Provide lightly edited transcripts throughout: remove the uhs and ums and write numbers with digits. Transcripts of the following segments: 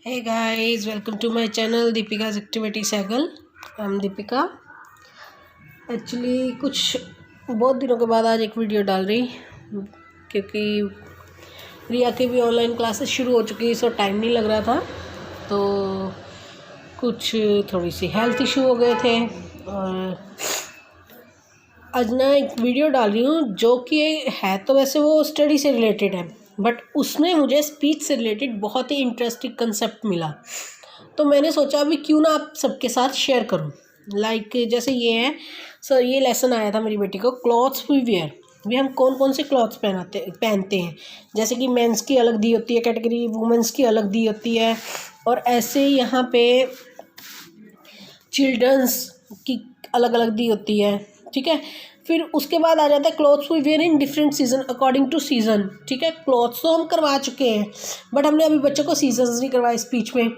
Hey guys, welcome to my channel Deepika's Activity Cycle. I'm Deepika. Actually कुछ बहुत दिनों के बाद आज एक वीडियो डाल रही क्योंकि रिया की भी ऑनलाइन क्लासेस शुरू हो चुकी है, सो टाइम नहीं लग रहा था। तो कुछ थोड़ी सी हेल्थ इशू हो गए थे और आज ना एक वीडियो डाल रही हूँ जो कि है तो वैसे वो स्टडी से रिलेटेड है, बट उसमें मुझे स्पीच से रिलेटेड बहुत ही इंटरेस्टिंग कंसेप्ट मिला। तो मैंने सोचा अभी क्यों ना आप सबके साथ शेयर करूं। जैसे ये है सर, ये लेसन आया था मेरी बेटी को, क्लॉथ्स वी वेयर, भी हम कौन कौन से क्लॉथ्स पहनते हैं। जैसे कि मेंस की अलग दी होती है कैटेगरी, वुमेंस की अलग दी होती है, और ऐसे यहाँ पे चिल्ड्रंस की अलग अलग दी होती है। ठीक है, फिर उसके बाद आ जाता है clothes we wear in different season according to season. ठीक है, क्लॉथ्स तो हम करवा चुके हैं, बट हमने अभी बच्चों को सीजन्स नहीं करवाए स्पीच में।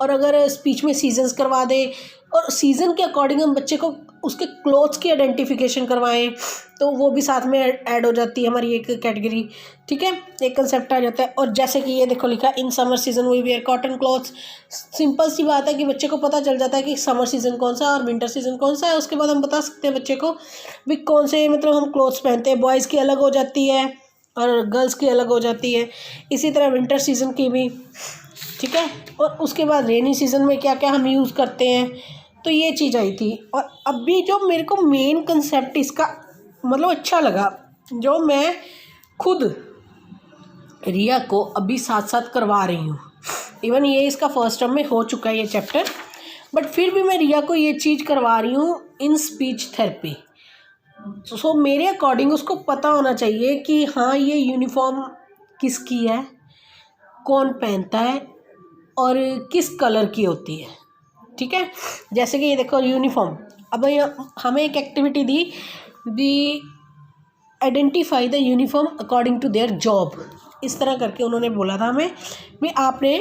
और अगर स्पीच में सीजन्स करवा दें और सीज़न के अकॉर्डिंग हम बच्चे को उसके क्लॉथ्स की आइडेंटिफिकेशन करवाएं, तो वो भी साथ में ऐड हो जाती है हमारी एक कैटेगरी। ठीक है, एक कंसेप्ट आ जाता है। और जैसे कि ये देखो लिखा, in summer season we wear cotton clothes. Simple सी बात है कि बच्चे को पता चल जाता है कि समर सीज़न कौन सा है और विंटर सीज़न कौन सा है। उसके बाद हम बता सकते हैं बच्चे को भी कौन से मतलब हम क्लॉथ्स पहनते हैं। बॉयज़ की अलग हो जाती है और गर्ल्स की अलग हो जाती है, इसी तरह विंटर सीज़न की भी। ठीक है, और उसके बाद रेनी सीज़न में क्या क्या हम यूज़ करते हैं, तो ये चीज़ आई थी। और अभी जो मेरे को मेन कंसेप्ट इसका मतलब अच्छा लगा, जो मैं खुद रिया को अभी साथ साथ करवा रही हूँ। इवन ये इसका फर्स्ट टर्म में हो चुका है ये चैप्टर, बट फिर भी मैं रिया को ये चीज़ करवा रही हूँ इन स्पीच थेरेपी। सो मेरे अकॉर्डिंग उसको पता होना चाहिए कि हाँ ये यूनिफॉर्म किसकी है, कौन पहनता है और किस कलर की होती है। ठीक है, जैसे कि ये देखो यूनिफॉर्म, अब हमें एक एक्टिविटी दी identify the uniform according to their job. इस तरह करके उन्होंने बोला था हमें भी आपने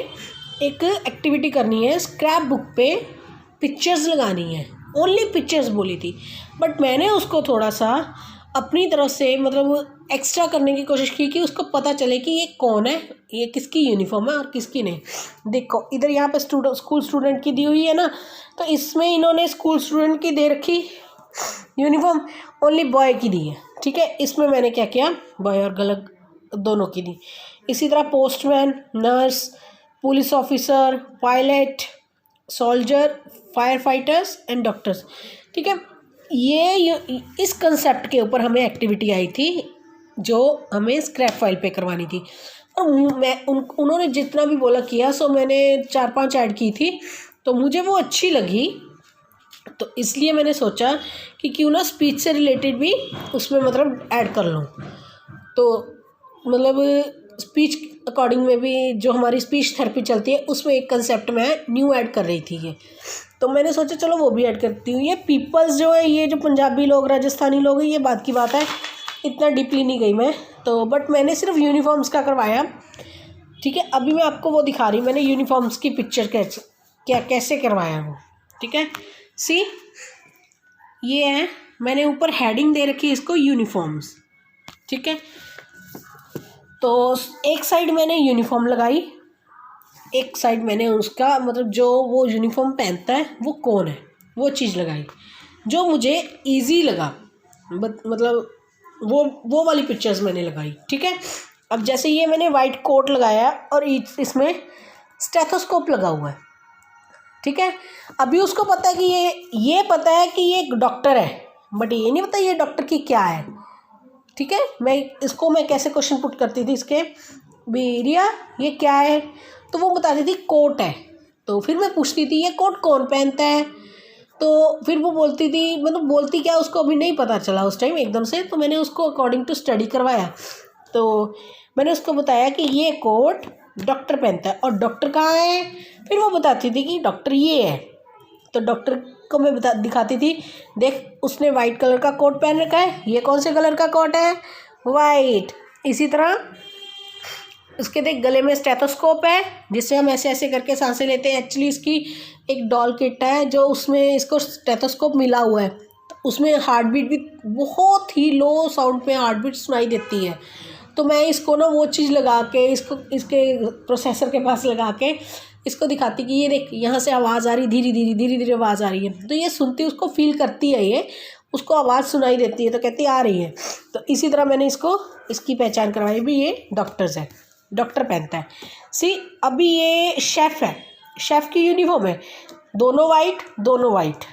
एक एक्टिविटी करनी है, स्क्रैप बुक पे पिक्चर्स लगानी है, ओनली पिक्चर्स बोली थी। बट मैंने उसको थोड़ा सा अपनी तरफ से मतलब एक्स्ट्रा करने की कोशिश की कि उसको पता चले कि ये कौन है, ये किसकी यूनिफॉर्म है और किसकी नहीं। देखो इधर यहाँ पे स्कूल स्टूडेंट की दी हुई है ना, तो इसमें इन्होंने स्कूल स्टूडेंट की दे रखी यूनिफॉर्म, ओनली बॉय की दी है। ठीक है, इसमें मैंने क्या किया, बॉय और गर्ल दोनों की दी। इसी तरह postman, nurse, police officer, pilot, soldier, fire fighters and doctors. ठीक है, ये इस कंसेप्ट के ऊपर हमें एक्टिविटी आई थी जो हमें स्क्रैप फाइल पे करवानी थी। और मैं उन्होंने जितना भी बोला किया, सो मैंने 4-5 ऐड की थी, तो मुझे वो अच्छी लगी। तो इसलिए मैंने सोचा कि क्यों ना स्पीच से रिलेटेड भी उसमें मतलब ऐड कर लूँ। तो मतलब स्पीच अकॉर्डिंग में भी जो हमारी स्पीच थेरेपी चलती है उसमें एक कंसेप्ट मैं न्यू ऐड कर रही थी ये, तो मैंने सोचा चलो वो भी ऐड करती हूँ। ये पीपल्स जो है, ये जो पंजाबी लोग, राजस्थानी लोग हैं, ये बात की बात है, इतना डीपली नहीं गई मैं तो, बट मैंने सिर्फ यूनिफॉर्म्स का करवाया। ठीक है, अभी मैं आपको वो दिखा रही हूँ, मैंने यूनिफॉर्म्स की पिक्चर कैसे करवाया वो। ठीक है, सी ये है, मैंने ऊपर हेडिंग दे रखी है इसको यूनिफॉर्म्स। ठीक है, तो एक साइड मैंने यूनिफॉर्म लगाई, एक साइड मैंने उसका मतलब जो वो यूनिफॉर्म पहनता है वो कौन है वो चीज़ लगाई, जो मुझे इजी लगा। मतलब वो वाली पिक्चर्स मैंने लगाई। ठीक है, अब जैसे ये मैंने वाइट कोट लगाया और इसमें स्टेथोस्कोप लगा हुआ है। ठीक है, अभी उसको पता है कि ये पता है कि ये एक डॉक्टर है, बट ये नहीं पता ये डॉक्टर की क्या है। ठीक है, मैं कैसे क्वेश्चन पुट करती थी इसके, रिया ये क्या है, तो वो बताती थी कोट है। तो फिर मैं पूछती थी ये कोट कौन पहनता है, तो फिर वो बोलती थी, मतलब बोलती क्या उसको अभी नहीं पता चला उस टाइम एकदम से, तो मैंने उसको अकॉर्डिंग टू स्टडी करवाया। तो मैंने उसको बताया कि ये कोट डॉक्टर पहनता है और डॉक्टर कहाँ है, फिर वो बताती थी कि डॉक्टर ये है। तो डॉक्टर को मैं दिखाती थी, देख उसने वाइट कलर का कोट पहन रखा है, ये कौन से कलर का कोट है, वाइट। इसी तरह उसके देख गले में स्टेथोस्कोप है जिससे हम ऐसे ऐसे करके सांसें लेते हैं। एक्चुअली इसकी एक डॉल किट है जो उसमें इसको स्टेथोस्कोप मिला हुआ है, तो उसमें हार्ट बीट भी बहुत ही लो साउंड पे हार्ट बीट सुनाई देती है। तो मैं इसको ना वो चीज़ लगा के इसको इसके प्रोसेसर के पास लगा के इसको दिखाती कि ये देख यहाँ से आवाज़ आ रही, धीरे धीरे आवाज़ आ रही है। तो ये सुनती, उसको फील करती है, ये उसको आवाज़ सुनाई देती है, तो कहती आ रही है। तो इसी तरह मैंने इसकी पहचान करवाई भी, ये डॉक्टर्स है, डॉक्टर पहनता है। सी अभी ये शेफ़ है, शेफ़ की यूनिफॉर्म है, दोनों वाइट,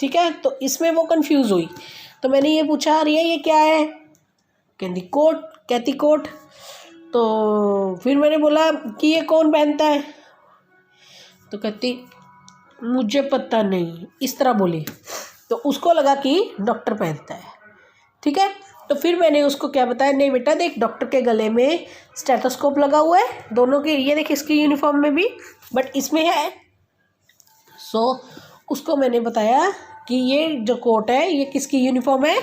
ठीक है। तो इसमें वो कंफ्यूज हुई, तो मैंने ये पूछा रिया ये क्या है, कहती कोट। तो फिर मैंने बोला कि ये कौन पहनता है, तो कहती मुझे पता नहीं, इस तरह बोली। तो उसको लगा कि डॉक्टर पहनता है, ठीक है। तो फिर मैंने उसको क्या बताया, नहीं बेटा देख डॉक्टर के गले में स्टेथोस्कोप लगा हुआ है, दोनों के, ये देख इसकी यूनिफॉर्म में भी, बट इसमें है। उसको मैंने बताया कि ये जो कोट है ये किसकी यूनिफॉर्म है,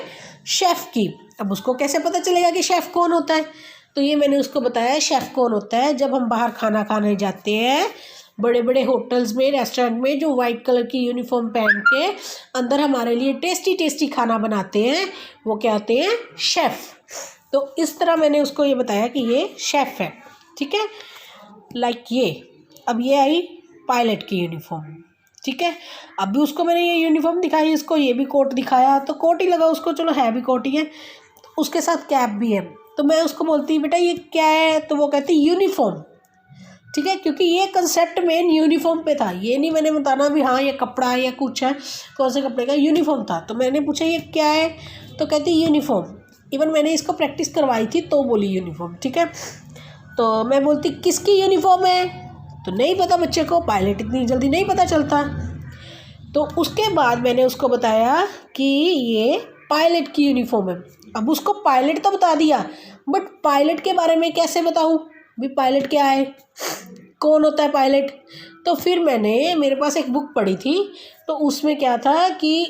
शेफ़ की। अब उसको कैसे पता चलेगा कि शेफ़ कौन होता है, तो ये मैंने उसको बताया शेफ़ कौन होता है, जब हम बाहर खाना खाने जाते हैं बड़े बड़े होटल्स में, रेस्टोरेंट में, जो वाइट कलर की यूनिफॉर्म पहन के अंदर हमारे लिए टेस्टी खाना बनाते हैं, वो क्या होते हैं, शेफ़। तो इस तरह मैंने उसको ये बताया कि ये शेफ़ है, ठीक है। लाइक ये अब ये आई पायलट की यूनिफॉर्म, ठीक है। अभी उसको मैंने ये यूनिफॉर्म दिखाई, इसको ये भी कोट दिखाया, तो कोट ही लगा उसको, चलो है भी कोट ही है, उसके साथ कैप भी है। तो मैं उसको बोलती बेटा ये क्या है, तो वो कहती यूनिफॉर्म, ठीक है, क्योंकि ये कंसेप्ट मेन यूनिफॉर्म पे था, ये नहीं मैंने बताना भी हाँ ये कपड़ा है या कुछ है, कौन से कपड़े का, यूनिफॉर्म था। तो मैंने पूछा ये क्या है, तो कहती यूनिफॉर्म। इवन मैंने इसको प्रैक्टिस करवाई थी तो बोली यूनिफॉर्म, ठीक है। तो मैं बोलती किसकी यूनिफॉर्म है, तो नहीं पता बच्चे को, पायलट इतनी जल्दी नहीं पता चलता। तो उसके बाद मैंने उसको बताया कि ये पायलट की यूनिफॉर्म है। अब उसको पायलट तो बता दिया, बट पायलट के बारे में कैसे बताऊँ भी, पायलट क्या है, कौन होता है पायलट। तो फिर मेरे पास एक बुक पढ़ी थी, तो उसमें क्या था कि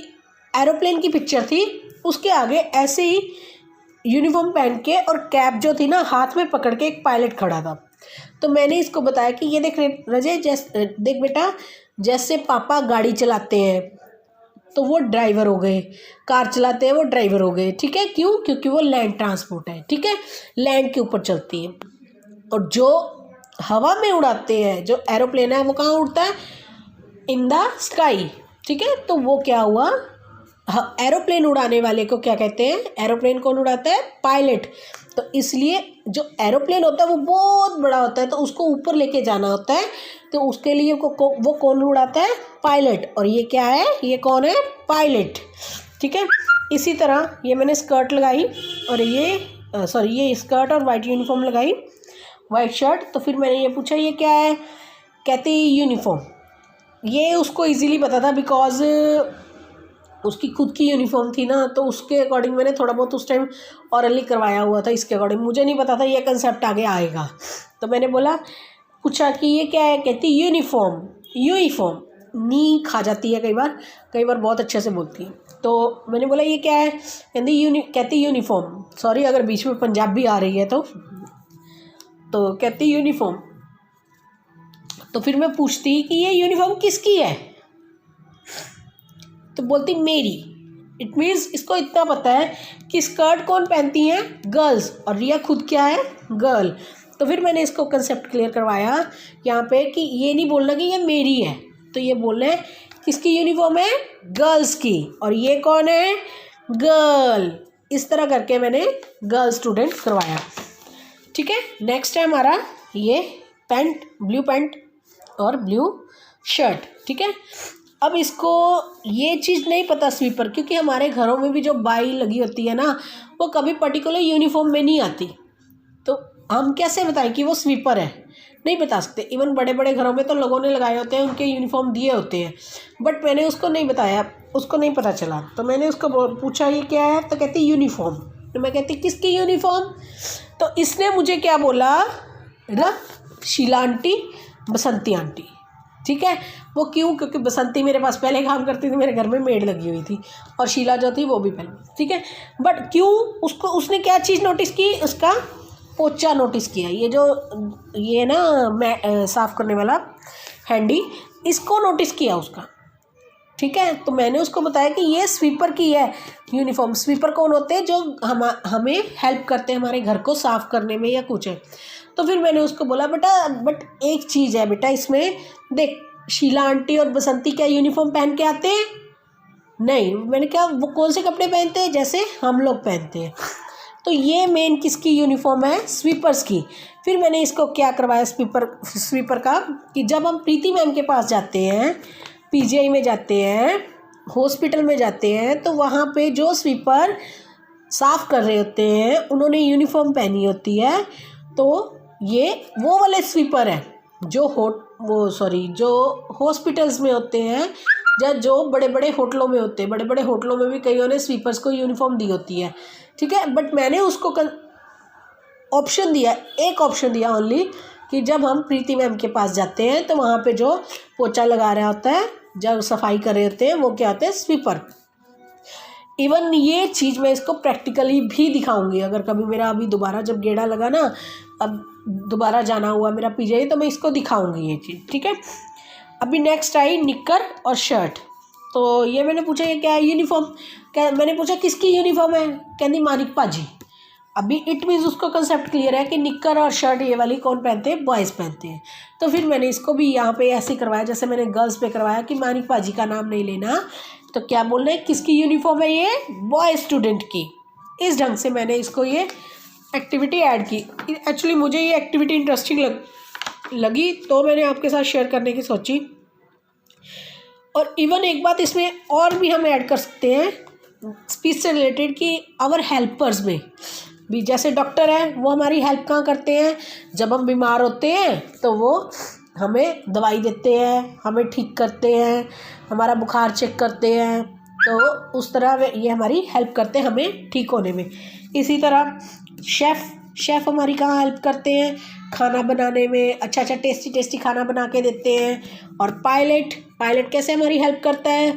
एरोप्लेन की पिक्चर थी, उसके आगे ऐसे ही यूनिफॉर्म पहन के और कैप जो थी ना हाथ में पकड़ के एक पायलट खड़ा था। तो मैंने इसको बताया कि ये देख रजे, देख बेटा जैसे पापा गाड़ी चलाते हैं तो वो ड्राइवर हो गए, कार चलाते हैं वो ड्राइवर हो गए, ठीक है। क्यों, क्योंकि वो लैंड ट्रांसपोर्ट है, ठीक है, लैंड के ऊपर चलती है। और जो हवा में उड़ाते हैं, जो एरोप्लेन है वो कहाँ उड़ता है, इन द स्काई, ठीक है। तो वो क्या हुआ, एरोप्लेन उड़ाने वाले को क्या कहते हैं, एरोप्लेन कौन उड़ाता है, पायलट। तो इसलिए जो एरोप्लेन होता है वो बहुत बड़ा होता है, तो उसको ऊपर लेके जाना होता है, तो उसके लिए वो कौन उड़ाता है, पायलट। और ये क्या है, ये कौन है, पायलट, ठीक है। इसी तरह ये मैंने स्कर्ट लगाई, और ये स्कर्ट और वाइट यूनिफॉर्म लगाई, वाइट शर्ट। तो फिर मैंने ये पूछा ये क्या है, कहती यूनिफॉर्म। ये उसको इजीली पता था, बिकॉज उसकी खुद की यूनिफॉर्म थी ना, तो उसके अकॉर्डिंग मैंने थोड़ा बहुत उस टाइम ऑरली करवाया हुआ था, इसके अकॉर्डिंग मुझे नहीं पता था ये कंसेप्ट आगे आएगा। तो मैंने पूछा कि ये क्या है, कहती यूनिफॉर्म नी खा जाती है कई बार बहुत अच्छे से बोलती है। तो मैंने बोला ये क्या है, कहती यूनिफॉर्म। सॉरी अगर बीच में पंजाबी आ रही है तो कहती यूनिफॉर्म। तो फिर मैं पूछती कि ये यूनिफॉर्म किसकी है, तो बोलती मेरी। इट मीन्स इसको इतना पता है कि स्कर्ट कौन पहनती हैं, गर्ल्स, और रिया खुद क्या है, गर्ल। तो फिर मैंने इसको कंसेप्ट क्लियर करवाया यहाँ पे कि ये नहीं बोलना कि ये मेरी है, तो ये बोलना है किसकी यूनिफॉर्म है, गर्ल्स की, और ये कौन है, गर्ल। इस तरह करके मैंने गर्ल स्टूडेंट करवाया, ठीक है। नेक्स्ट है हमारा ये पैंट, ब्लू पैंट और ब्लू शर्ट, ठीक है। अब इसको ये चीज़ नहीं पता स्वीपर, क्योंकि हमारे घरों में भी जो बाई लगी होती है ना, वो कभी पर्टिकुलर यूनिफॉर्म में नहीं आती, तो हम कैसे बताएं कि वो स्वीपर है, नहीं बता सकते। इवन बड़े बड़े घरों में तो लोगों ने लगाए होते हैं, उनके यूनिफॉर्म दिए होते हैं, बट मैंने उसको नहीं बताया, उसको नहीं पता चला। तो मैंने उसको पूछा ये क्या है, तो कहती यूनिफॉर्म। तो मैं कहती किसकी यूनिफॉर्म, तो इसने मुझे क्या बोला, शीला आंटी, बसंती आंटी, ठीक है। वो क्यों, क्योंकि बसंती मेरे पास पहले काम करती थी, मेरे घर में मेड लगी हुई थी, और शीला जो थी वो भी पहले, ठीक है। बट क्यों, उसने क्या चीज़ नोटिस की, उसका पोचा नोटिस किया, ये ना मैं साफ़ करने वाला हैंडी, इसको नोटिस किया उसका, ठीक है। तो मैंने उसको बताया कि ये स्वीपर की है यूनिफॉर्म। स्वीपर कौन होते हैं? जो हमें हेल्प करते हैं हमारे घर को साफ़ करने में या कुछ है। तो फिर मैंने उसको बोला बेटा बट एक चीज़ है बेटा इसमें, देख शीला आंटी और बसंती क्या यूनिफॉर्म पहन के आते हैं? नहीं। मैंने कहा वो कौन से कपड़े पहनते हैं? जैसे हम लोग पहनते हैं। तो ये मेन किसकी यूनिफॉर्म है? स्वीपर्स की। फिर मैंने इसको क्या करवाया स्वीपर का, कि जब हम प्रीति मैम के पास जाते हैं, पीजीआई में जाते हैं, हॉस्पिटल में जाते हैं, तो वहाँ पे जो स्वीपर साफ़ कर रहे होते हैं उन्होंने यूनिफॉर्म पहनी होती है। तो ये वो वाले स्वीपर हैं जो जो हॉस्पिटल्स में होते हैं या जो बड़े बड़े होटलों में होते हैं। बड़े बड़े होटलों में भी कईयों ने स्वीपर्स को यूनिफॉर्म दी होती है, ठीक है। बट मैंने उसको ऑप्शन दिया, एक ऑप्शन दिया ओनली, कि जब हम प्रीति मैम के पास जाते हैं तो वहाँ पे जो पोछा लगा रहा होता है, जब सफाई कर रहे होते हैं, वो क्या होते हैं? स्वीपर। इवन ये चीज़ मैं इसको प्रैक्टिकली भी दिखाऊंगी। अगर कभी मेरा अभी दोबारा जब गेड़ा लगा ना, अब दोबारा जाना हुआ मेरा पीजीआई, तो मैं इसको दिखाऊंगी ये चीज़, ठीक है। अभी नेक्स्ट आई निक्कर और शर्ट। तो ये मैंने पूछा ये क्या है? यूनिफॉर्म। क्या मैंने पूछा किसकी यूनिफॉर्म है? कहती मानिक पाजी। अभी इट मीन्स उसको कंसेप्ट क्लियर है कि निक्कर और शर्ट ये वाली कौन पहनते हैं? बॉयज़ पहनते हैं। तो फिर मैंने इसको भी यहाँ पे ऐसे करवाया जैसे मैंने गर्ल्स पे करवाया कि मानिक पाजी का नाम नहीं लेना। तो क्या बोलना है? किसकी यूनिफॉर्म है ये? बॉय स्टूडेंट की। इस ढंग से मैंने इसको ये एक्टिविटी ऐड की। एक्चुअली मुझे ये एक्टिविटी इंटरेस्टिंग लगी तो मैंने आपके साथ शेयर करने की सोची। और इवन एक बात इसमें और भी हम ऐड कर सकते हैं स्पीच से रिलेटेड, कि आवर हेल्पर्स में भी, जैसे डॉक्टर है वो हमारी हेल्प कहाँ करते हैं? जब हम बीमार होते हैं तो वो हमें दवाई देते हैं, हमें ठीक करते हैं, हमारा बुखार चेक करते हैं। तो उस तरह ये हमारी हेल्प करते हैं हमें ठीक होने में। इसी तरह शेफ़ हमारी कहाँ हेल्प करते हैं? खाना बनाने में, अच्छा टेस्टी खाना बना के देते हैं। और पायलट कैसे हमारी हेल्प करता है?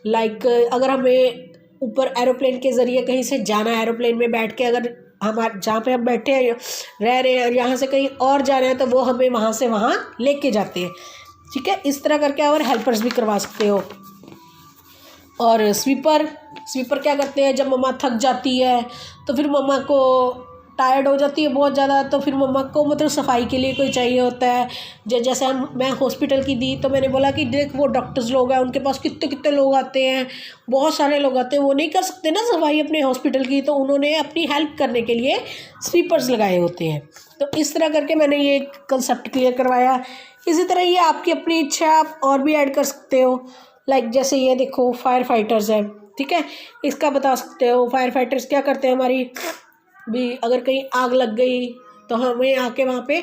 लाइक अगर हमें ऊपर एरोप्लेन के ज़रिए कहीं से जाना है, एरोप्लेन में बैठ के अगर जहाँ पे हम बैठे हैं रह रहे हैं और यहाँ से कहीं और जा रहे हैं, तो वो हमें वहाँ से वहाँ लेके जाते हैं, ठीक है। इस तरह करके और हेल्पर्स भी करवा सकते हो। और स्वीपर क्या करते हैं? जब मम्मा थक जाती है तो फिर मम्मा को टायर्ड हो जाती है बहुत ज़्यादा, तो फिर मम्मा को मतलब सफाई के लिए कोई चाहिए होता है। जैसे मैं हॉस्पिटल की दी तो मैंने बोला कि देख वो डॉक्टर्स लोग हैं, उनके पास कितने लोग आते हैं, बहुत सारे लोग आते हैं, वो नहीं कर सकते ना सफाई अपने हॉस्पिटल की, तो उन्होंने अपनी हेल्प करने के लिए स्वीपर्स लगाए होते हैं। तो इस तरह करके मैंने ये कंसेप्ट क्लियर करवाया। इसी तरह ये आपकी अपनी इच्छा, आप और भी ऐड कर सकते हो। लाइक जैसे ये देखो फायर फाइटर्स है, ठीक है, इसका बता सकते हो। फायर फाइटर्स क्या करते हैं? हमारी भी अगर कहीं आग लग गई तो हमें आके वहाँ पे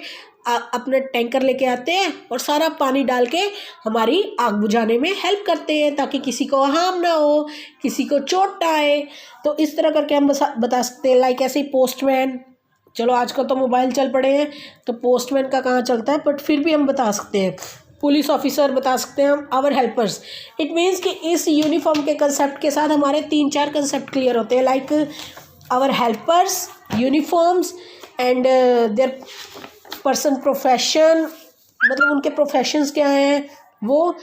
अपना टैंकर लेके आते हैं और सारा पानी डाल के हमारी आग बुझाने में हेल्प करते हैं, ताकि किसी को हार्म ना हो, किसी को चोट ना आए। तो इस तरह करके हम बता सकते हैं। लाइक ऐसे ही पोस्टमैन, चलो आजकल तो मोबाइल चल पड़े हैं तो पोस्टमैन का कहाँ चलता है, बट फिर भी हम बता सकते हैं। पुलिस ऑफिसर बता सकते हैं हम, आवर हेल्पर्स। इट मीन्स कि इस यूनिफॉर्म के कंसेप्ट के साथ हमारे 3-4 कंसेप्ट क्लियर होते हैं। Like our helpers, uniforms and their person profession, मतलब उनके प्रोफेशंस क्या हैं वो,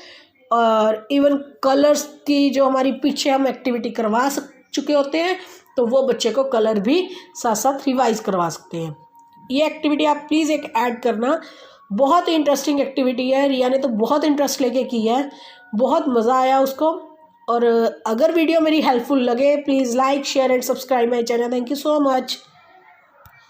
और इवन कलर्स की जो हमारी पीछे हम एक्टिविटी करवा चुके होते हैं, तो वो बच्चे को कलर भी साथ साथ रिवाइज करवा सकते हैं। ये एक्टिविटी आप प्लीज़ एक ऐड करना, बहुत ही इंटरेस्टिंग एक्टिविटी है। रिया ने तो बहुत इंटरेस्ट लेके की है, बहुत मज़ा आया उसको। और अगर वीडियो मेरी हेल्पफुल लगे please like share and subscribe my channel. Thank you so much.